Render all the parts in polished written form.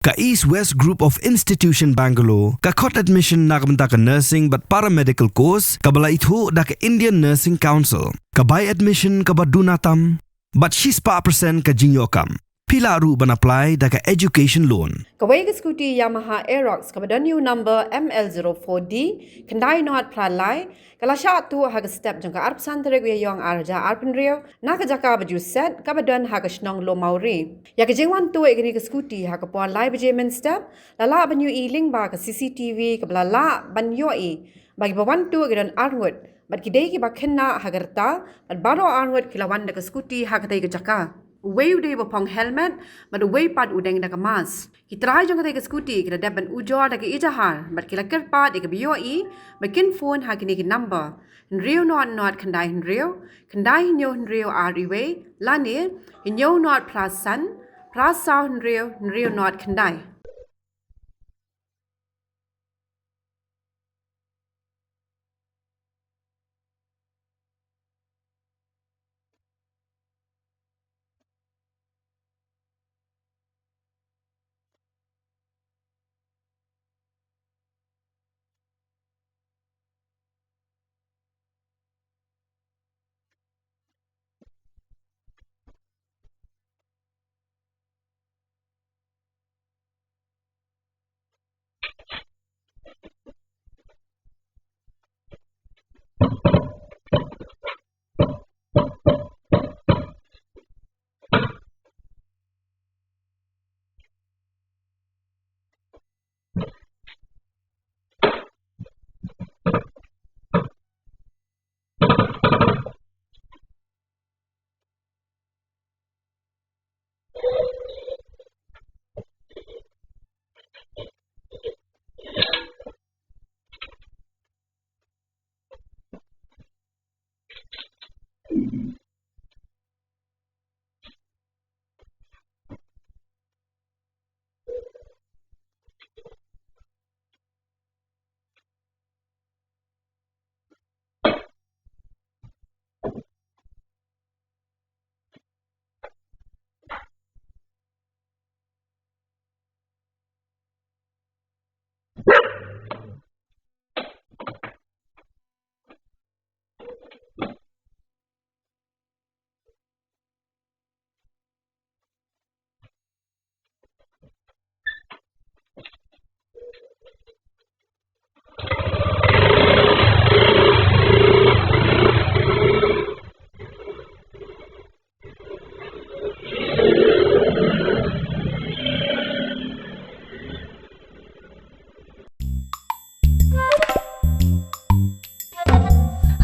Ka East West Group of Institution Bangalore, ka khot admission nakamta ka nursing but paramedical course, ka bala ithu da ka Indian Nursing Council, ka buy admission ka badunatam, but she's pa percent ka jinyokam. Pila ru ban apply da ka education loan. Kawai ka scooty Yamaha Aerox ka badan new number ML04D, kandai not plan lai, kala sha tu ha ka step jang ka arp santere gwe yong arja arpen rio, na ka jaka baju set ka badan ha ka shnong lo mauri. Ya ka jengwan tu e ka scooty ha ka puan lai baje men step, lala banyu e ling ba ka CCTV ka lala banyo e, bagi bawan tu e dan arnwood, bat kidai ki ba khenna ha garta, bat baro arnwood kilawan da ka scooty ha ka tai ka jaka. Way udah bapong helmet, but way part udeng dah kemas. Kita raih jangka tega scooty, kita dapat ujor dah ke ijahar, but kita kerpat dah ke bioi, makin phone hak ini ke number. Henrio not kendai henrio ariwe, lani henrio not prasan, prasau henrio not kendai.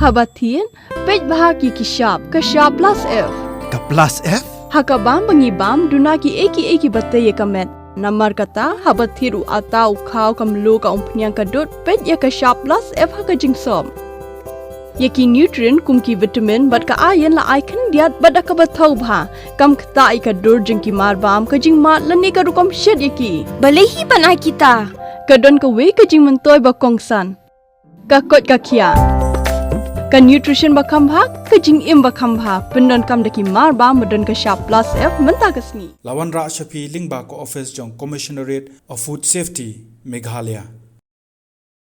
Habatin, pej bahagi kishap, kashap plus F. Ka plus F? Hakabam bangibam, dunaki eki batay kamet. Namar kata, habathiru atau kau kamlu ka umpnyang kadut, pej ya kashap plus F haka jingsom. Yaki nutrient kumki vitamin bat ka ayan la icon diat bat akabatau bha. Kam kata ikadur jingki marbam ka jing mat lani ka rukom shed yaki. Balehi panai kita. Kadon ka we ka jing mentoy ba kongsan. Ka kot ka kia. Ka nutrition bakam bha, ka jing im bakam bha, pendon kam daki mar ba medon ka sharp plus F menta kasni. Lawan Ra Shafi Lingba ko office jong Commissionerate of Food Safety Meghalaya.